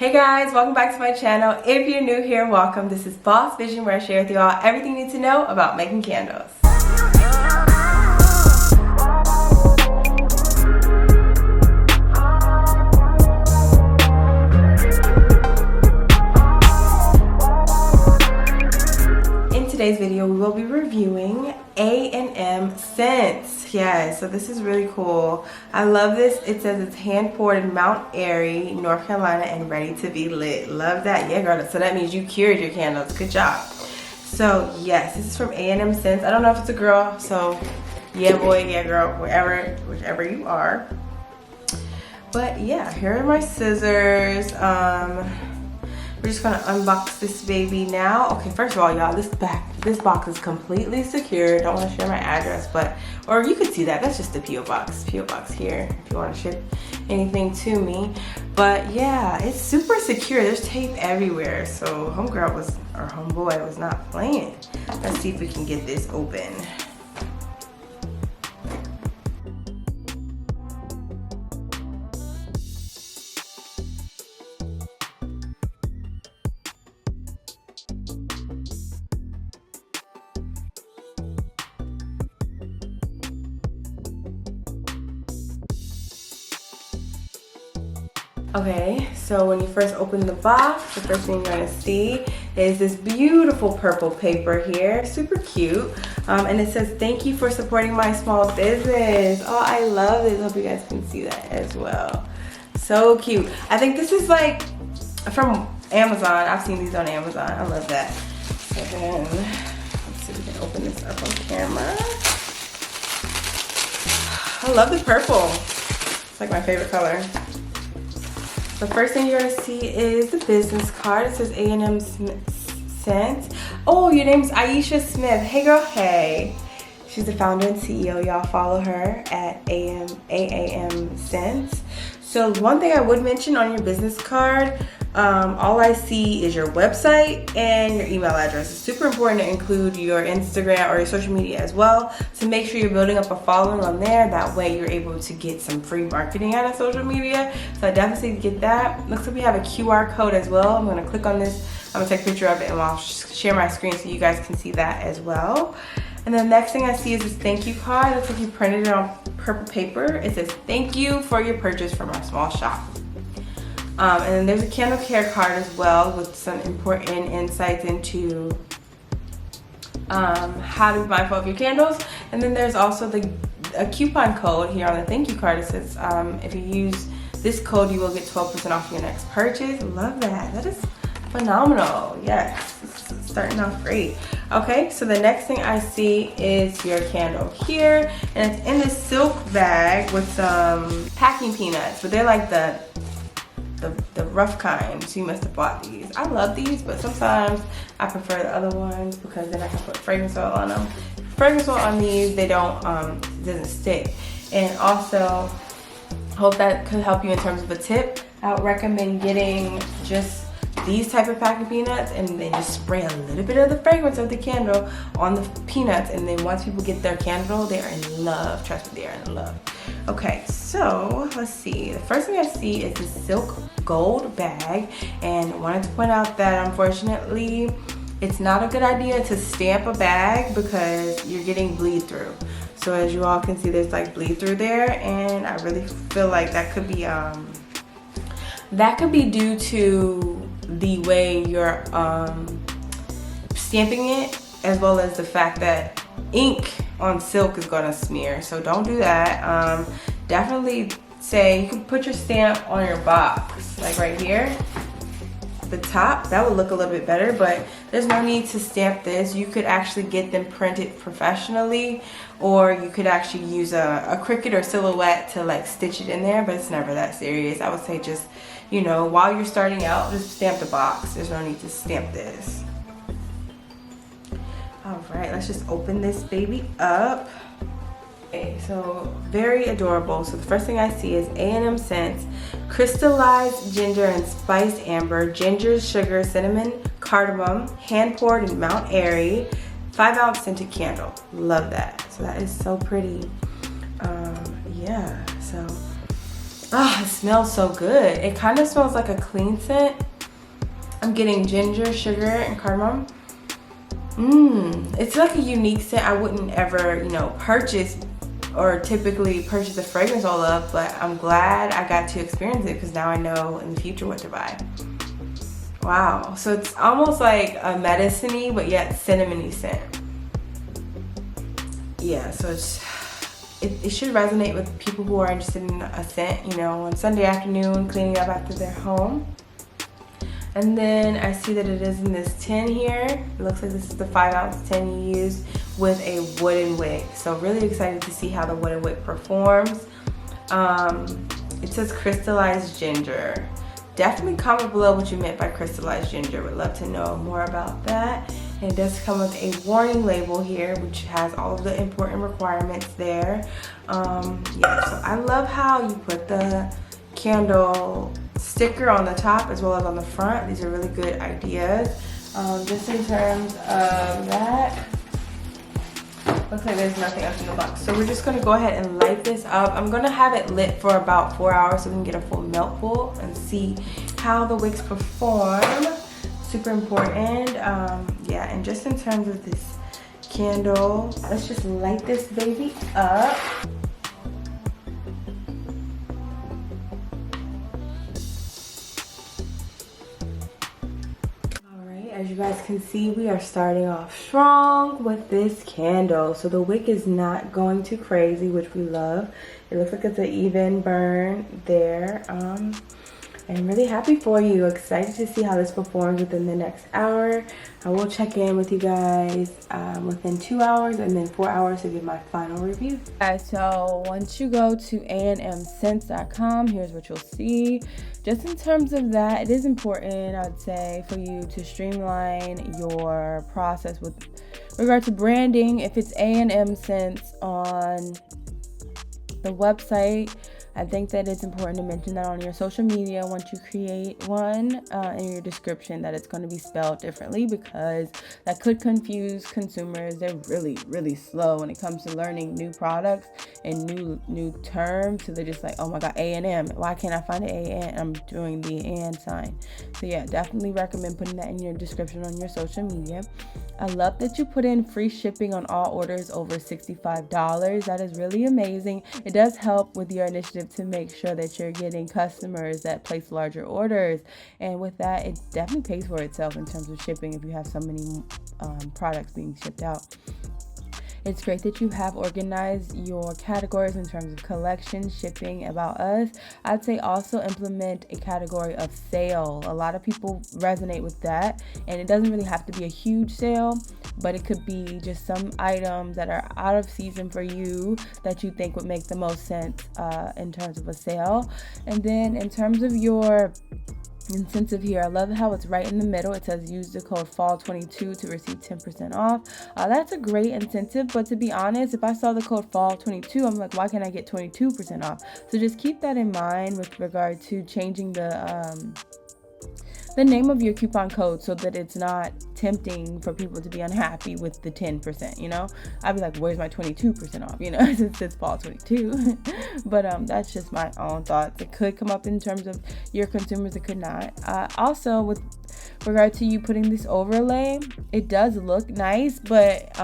Hey guys, welcome back to my channel. If you're new here, welcome. This is Boss Vision, where I share with you all everything you need to know about making candles. In today's video, we will be reviewing A&M Scentz. Yeah, so this is really cool. I love this. It says it's hand poured in Mount Airy, North Carolina, and ready to be lit. Love that. Yeah, girl. So that means you cured your candles. Good job. So yes, this is from A&M Scentz. I don't know if it's a girl, so yeah, boy, yeah, girl, whichever you are. But yeah, here are my scissors. We're just gonna unbox this baby now. Okay, first of all, y'all, this box is completely secure. Don't want to share my address, or you could see that. That's just the P.O. box. P.O. box here if you want to ship anything to me. But yeah, it's super secure. There's tape everywhere. So homeboy was not playing. Let's see if we can get this open. Okay, so when you first open the box, the first thing you're gonna see is this beautiful purple paper here, super cute. And it says, "Thank you for supporting my small business." Oh, I love this. Hope you guys can see that as well. So cute. I think this is like from Amazon. I've seen these on Amazon. I love that. So then, let's see if we can open this up on camera. I love the purple. It's like my favorite color. The first thing you're gonna see is the business card. It says A&M Scentz. Oh, your name's Aisha Smith. Hey girl, hey. She's the founder and CEO. Y'all follow her at AAM Scentz. So one thing I would mention on your business card, all I see is your website and your email address. It's super important to include your Instagram or your social media as well, to make sure you're building up a following on there. That way you're able to get some free marketing out of social media. So I definitely get that. Looks like we have a QR code as well. I'm gonna click on this. I'm gonna take a picture of it and I'll share my screen so you guys can see that as well. And the next thing I see is this thank you card. It looks like you printed it on purple paper. It says, "Thank you for your purchase from our small shop." And then there's a candle care card as well with some important insights into how to be mindful of your candles. And then there's also a coupon code here on the thank you card. It says, if you use this code, you will get 12% off your next purchase. Love that. That is phenomenal. Yes, this is starting off great. Okay, so the next thing I see is your candle here, and it's in this silk bag with some packing peanuts, but they're like the rough kind, so you must have bought these. I love these, but sometimes I prefer the other ones because then I can put fragrance oil on them. Fragrance oil on these, they don't, it doesn't stick. And also, hope that could help you in terms of a tip. I would recommend getting just these type of packing peanuts and then just spray a little bit of the fragrance of the candle on the peanuts, and then once people get their candle, they are in love. Trust me, they are in love. Okay, so let's see. The first thing I see is this silk gold bag, and I wanted to point out that unfortunately it's not a good idea to stamp a bag because you're getting bleed through. So as you all can see, there's like bleed through there, and I really feel like that could be due to the way you're stamping it, as well as the fact that ink on silk is gonna smear. So don't do that. Definitely say you can put your stamp on your box, like right here, the top. That would look a little bit better, but there's no need to stamp this. You could actually get them printed professionally, or you could actually use a Cricut or Silhouette to like stitch it in there, but it's never that serious. I would say just, you know, while you're starting out, just stamp the box. There's no need to stamp this. All right, let's just open this baby up. Okay, so very adorable. So the first thing I see is A&M Scentz, crystallized ginger and spiced amber, ginger, sugar, cinnamon, cardamom, hand poured in Mount Airy, 5-ounce scented candle. Love that. So that is so pretty. Yeah, so Ah, it smells so good. It kind of smells like a clean scent. I'm getting ginger, sugar, and cardamom. It's like a unique scent I wouldn't ever, purchase or typically purchase a fragrance all of, but I'm glad I got to experience it because now I know in the future what to buy. Wow, so it's almost like a medicine-y but yet cinnamony scent. Yeah, so it should resonate with people who are interested in a scent, on Sunday afternoon, cleaning up after their home. And then I see that it is in this tin here. It looks like this is the 5-ounce tin you use with a wooden wick. So really excited to see how the wooden wick performs. It says crystallized ginger. Definitely comment below what you meant by crystallized ginger. Would love to know more about that. And it does come with a warning label here, which has all of the important requirements there. Yeah, so I love how you put the candle sticker on the top as well as on the front. These are really good ideas. Just in terms of that, looks like there's nothing else in the box. So we're just gonna go ahead and light this up. I'm gonna have it lit for about 4 hours so we can get a full melt pool and see how the wicks perform. Super important. Yeah, and just in terms of this candle, let's just light this baby up. As you guys can see, we are starting off strong with this candle. So the wick is not going too crazy, which we love. It looks like it's an even burn there. I'm really happy for you. Excited to see how this performs within the next hour. I will check in with you guys within 2 hours and then 4 hours to give my final review. Guys, so once you go to ANDMScentz.com, here's what you'll see. Just in terms of that, it is important, I'd say, for you to streamline your process with regard to branding. If it's A&M Scentz on the website, I think that it's important to mention that on your social media once you create one, in your description, that it's going to be spelled differently, because that could confuse consumers. They're really, really slow when it comes to learning new products and new terms. So they're just like, oh my god, A&M. Why can't I find an A and I'm doing the and sign? So yeah, definitely recommend putting that in your description on your social media. I love that you put in free shipping on all orders over $65. That is really amazing. It does help with your initiative to make sure that you're getting customers that place larger orders, and with that, it definitely pays for itself in terms of shipping if you have so many products being shipped out. It's great that you have organized your categories in terms of collection, shipping, about us. I'd say also implement a category of sale. A lot of people resonate with that, and it doesn't really have to be a huge sale, but it could be just some items that are out of season for you that you think would make the most sense in terms of a sale. And then in terms of your incentive here, I love how it's right in the middle. It says use the code fall22 to receive 10% off. That's a great incentive, but to be honest, if I saw the code fall22, I'm like, why can't I get 22% off? So just keep that in mind with regard to changing the name of your coupon code so that it's not tempting for people to be unhappy with the 10%, I'd be like, where's my 22% off, since it's fall 22. But that's just my own thoughts. It could come up in terms of your consumers, it could not. Also, with regard to you putting this overlay, it does look nice, but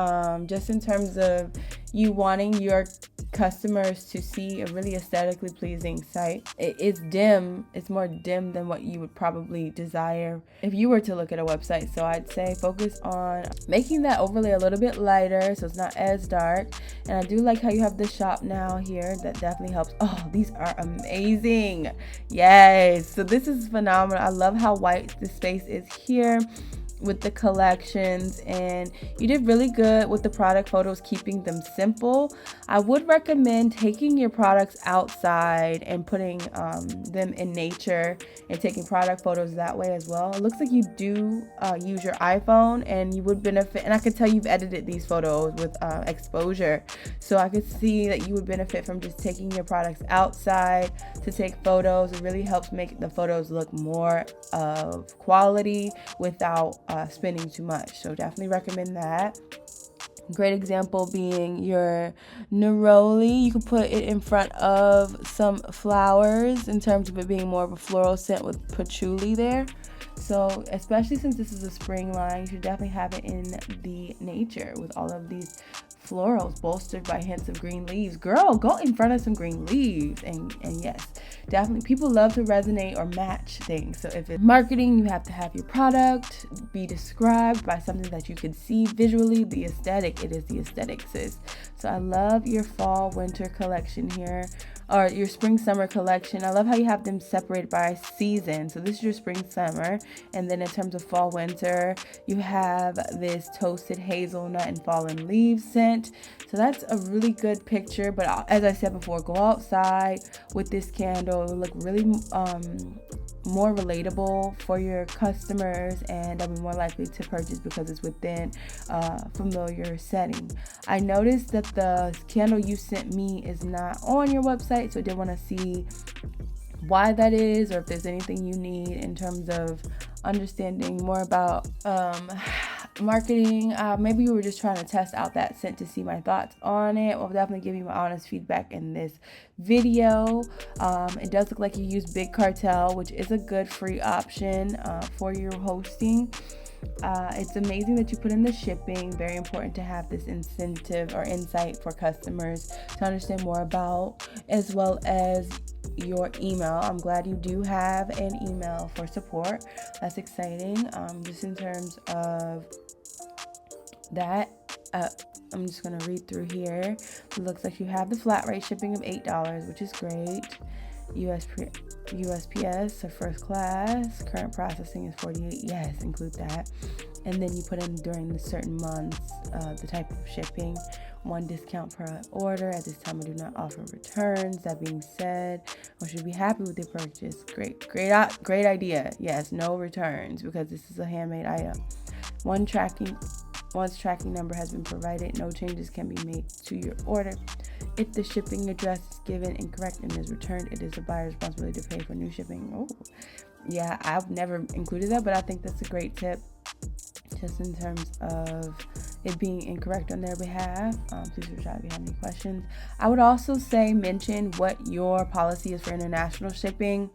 just in terms of you wanting your customers to see a really aesthetically pleasing site, it's dim. It's more dim than what you would probably desire if you were to look at a website. So I'd say focus on making that overlay a little bit lighter so it's not as dark. And I do like how you have the shop now here. That definitely helps. Oh, these are amazing. Yes, so this is phenomenal. I love how white the space is here with the collections, and you did really good with the product photos, keeping them simple. I would recommend taking your products outside and putting them in nature and taking product photos that way as well. It looks like you do use your iPhone, and you would benefit, and I could tell you've edited these photos with exposure, so I could see that you would benefit from just taking your products outside to take photos. It really helps make the photos look more of quality without spending too much. So definitely recommend that. Great example being your neroli. You can put it in front of some flowers in terms of it being more of a floral scent with patchouli there. So especially since this is a spring line, you should definitely have it in the nature with all of these florals bolstered by hints of green leaves. Girl, go in front of some green leaves. And yes, definitely people love to resonate or match things. So if it's marketing, you have to have your product be described by something that you can see visually. The aesthetic, it is the aesthetic, sis. So I love your fall winter collection here, or your spring summer collection. I love how you have them separated by season. So this is your spring summer, and then in terms of fall winter, you have this toasted hazelnut and fallen leaves scent. So that's a really good picture. But as I said before, go outside with this candle. It will look really more relatable for your customers, and they'll be more likely to purchase because it's within a familiar setting. I noticed that the candle you sent me is not on your website, so I did want to see why that is, or if there's anything you need in terms of understanding more about marketing. Maybe you were just trying to test out that scent to see my thoughts on it. I'll definitely give you my honest feedback in this video. It does look like you use Big Cartel, which is a good free option for your hosting. It's amazing that you put in the shipping. Very important to have this incentive or insight for customers to understand more about, as well as your email. I'm glad you do have an email for support. That's exciting. Just in terms of that, I'm just going to read through here. It looks like you have the flat rate shipping of $8, which is great. USPS, so first class. Current processing is $48. Yes, include that. And then you put in during the certain months the type of shipping. 1 discount per order. At this time, I do not offer returns. That being said, I should be happy with your purchase. Great idea. Yes, no returns because this is a handmade item. Once tracking number has been provided, no changes can be made to your order. If the shipping address is given incorrect and is returned, it is the buyer's responsibility to pay for new shipping. Oh, yeah, I've never included that, but I think that's a great tip. Just in terms of it being incorrect on their behalf. Please reach out if you have any questions. I would also say mention what your policy is for international shipping,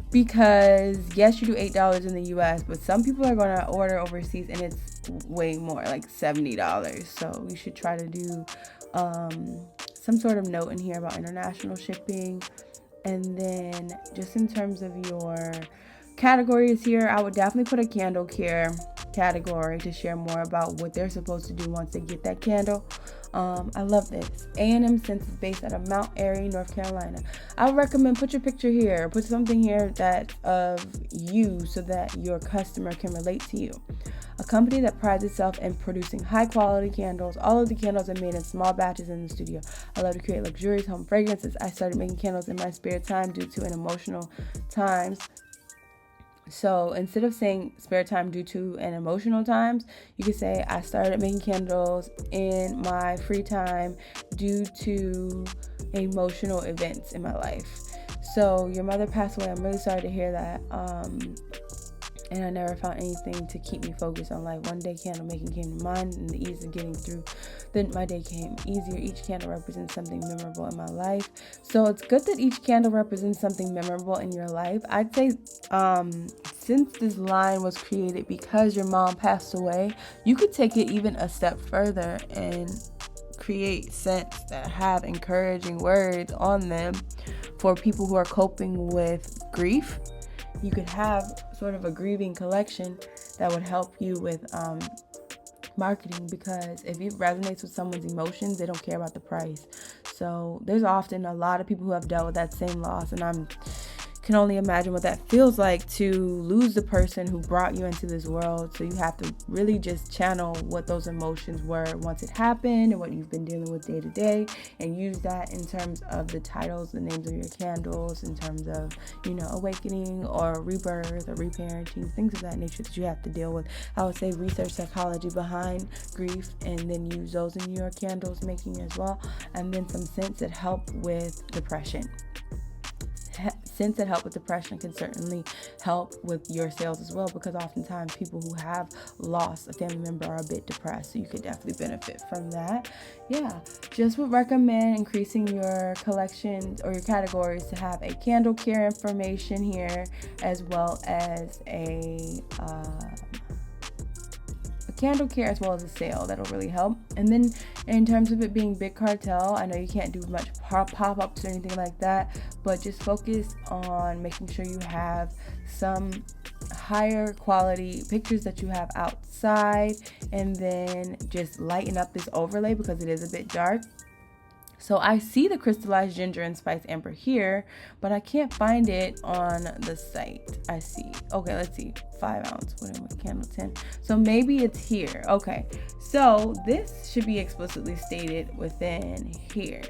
because yes, you do $8 in the US, but some people are going to order overseas and it's way more, like $70. So you should try to do some sort of note in here about international shipping. And then just in terms of your categories here, I would definitely put a candle care category to share more about what they're supposed to do once they get that candle. I love this. A&M Scentz is based out of Mount Airy, North Carolina. I would recommend put your picture here, put something here that of you so that your customer can relate to you. A company that prides itself in producing high quality candles. All of the candles are made in small batches in the studio. I love to create luxurious home fragrances. I started making candles in my spare time due to an emotional times. So instead of saying spare time due to an emotional times, you could say I started making candles in my free time due to emotional events in my life. So your mother passed away. I'm really sorry to hear that. And I never found anything to keep me focused on life. One day candle making came to mind, and the ease of getting through. Then my day came easier. Each candle represents something memorable in my life. So it's good that each candle represents something memorable in your life. I'd say since this line was created because your mom passed away, you could take it even a step further and create scents that have encouraging words on them for people who are coping with grief. You could have sort of a grieving collection that would help you with marketing, because if it resonates with someone's emotions, they don't care about the price. So there's often a lot of people who have dealt with that same loss, and I can only imagine what that feels like to lose the person who brought you into this world. So you have to really just channel what those emotions were once it happened and what you've been dealing with day to day, and use that in terms of the titles, the names of your candles, in terms of, awakening or rebirth or reparenting, things of that nature that you have to deal with. I would say research psychology behind grief, and then use those in your candles making as well. And then some scents that help with depression. scents that help with depression can certainly help with your sales as well, because oftentimes people who have lost a family member are a bit depressed, so you could definitely benefit from that. Yeah, just would recommend increasing your collections or your categories to have a candle care information here, as well as a candle care, as well as a sale. That'll really help. And then in terms of it being big cartel, I know you can't do much pop-ups or anything like that, but just focus on making sure you have some higher quality pictures that you have outside, and then just lighten up this overlay because it is a bit dark. So I see the crystallized ginger and spice amber here, but I can't find it on the site. I see. Okay, let's see. 5 ounce. What am I? Candle 10. So maybe it's here. Okay. So this should be explicitly stated within here.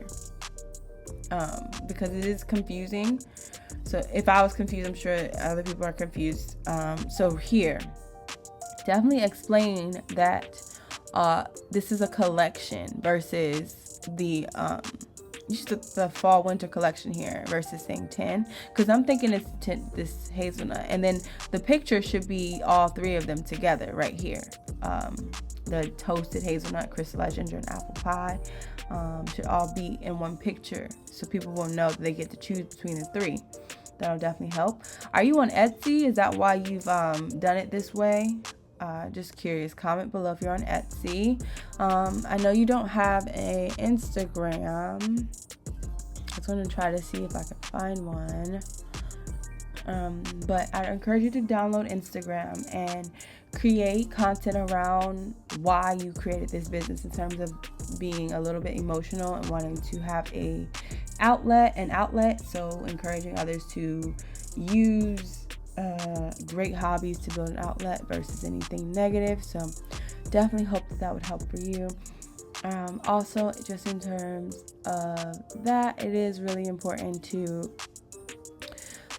Because it is confusing. So if I was confused, I'm sure other people are confused. So here, definitely explain that this is a collection versus the fall winter collection here versus saying 10, because I'm thinking it's 10, this hazelnut, and then the picture should be all 3 of them together right here. The toasted hazelnut, crystallized ginger, and apple pie should all be in one picture, so people will know that they get to choose between the 3. That'll definitely help. Are you on Etsy? Is that why you've done it this way? Just curious. Comment below if you're on Etsy. I know you don't have a Instagram. I was going to try to see if I can find one. But I encourage you to download Instagram and create content around why you created this business, in terms of being a little bit emotional and wanting to have an outlet. So encouraging others to use great hobbies to build an outlet versus anything negative. So definitely hope that would help for you. Also, just in terms of that, it is really important to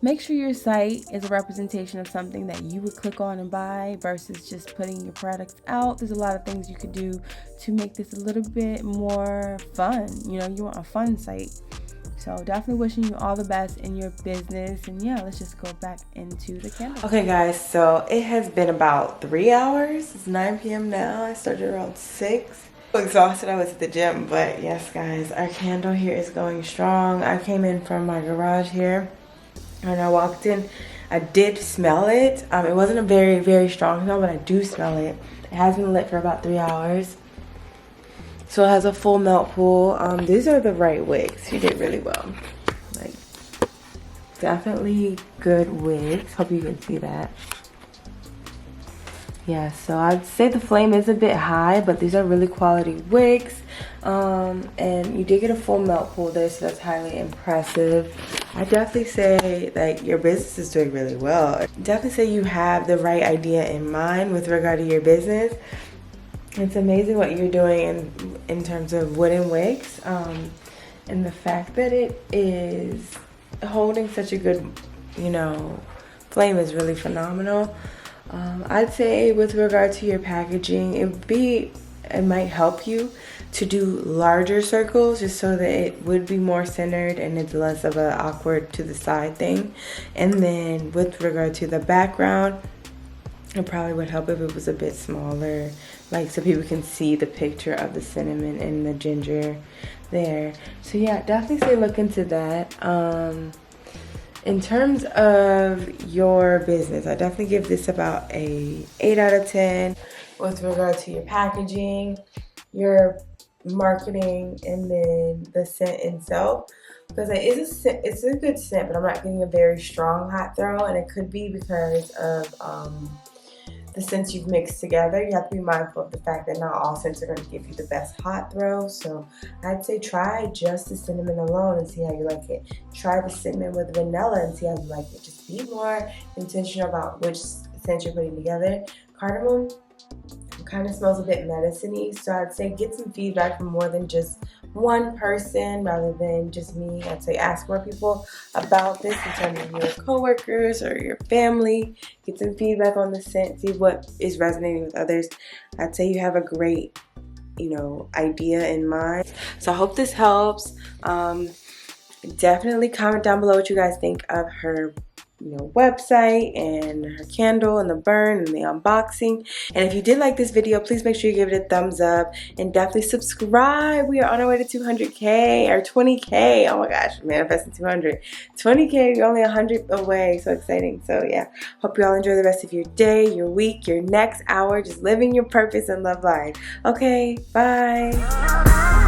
make sure your site is a representation of something that you would click on and buy versus just putting your products out. There's a lot of things you could do to make this a little bit more fun. You want a fun site. So definitely wishing you all the best in your business. And yeah, let's just go back into the candle. Okay guys, so it has been about 3 hours. It's 9 p.m. now. I started around 6. I'm exhausted. I was at the gym, but yes guys, our candle here is going strong. I came in from my garage here and I walked in. I did smell it. It wasn't a very, very strong smell, but I do smell it. It has been lit for about 3 hours. So it has a full melt pool. These are the right wigs. You did really well. Like, definitely good wigs. Hope you can see that. Yeah, so I'd say the flame is a bit high, but these are really quality wigs. And you did get a full melt pool there, so that's highly impressive. I definitely say that your business is doing really well. Definitely say you have the right idea in mind with regard to your business. It's amazing what you're doing in terms of wooden wigs, and the fact that it is holding such a good, flame is really phenomenal. I'd say with regard to your packaging, it might help you to do larger circles, just so that it would be more centered and it's less of an awkward to the side thing. And then with regard to the background, it probably would help if it was a bit smaller, like so people can see the picture of the cinnamon and the ginger there. So yeah, definitely say look into that. In terms of your business, I definitely give this about a 8 out of 10 with regard to your packaging, your marketing, and then the scent itself. Because it's a good scent, but I'm not getting a very strong hot throw, and it could be because of the scents you've mixed together. You have to be mindful of the fact that not all scents are going to give you the best hot throw. So I'd say try just the cinnamon alone and see how you like it. Try the cinnamon with vanilla and see how you like it. Just be more intentional about which scent you're putting together. Cardamom kind of smells a bit medicine-y, so I'd say get some feedback from more than just one person rather than just me. I'd say ask more people about this in terms of your coworkers or your family. Get some feedback on the scent, see what is resonating with others. I'd say you have a great, idea in mind. So I hope this helps. Definitely comment down below what you guys think of her website and her candle and the burn and the unboxing. And if you did like this video, please make sure you give it a thumbs up and definitely subscribe. We are on our way to 200K or 20K. Oh my gosh, manifesting 200. 20K, you're only 100 away. So exciting. So yeah, hope you all enjoy the rest of your day, your week, your next hour, just living your purpose and love life. Okay, bye.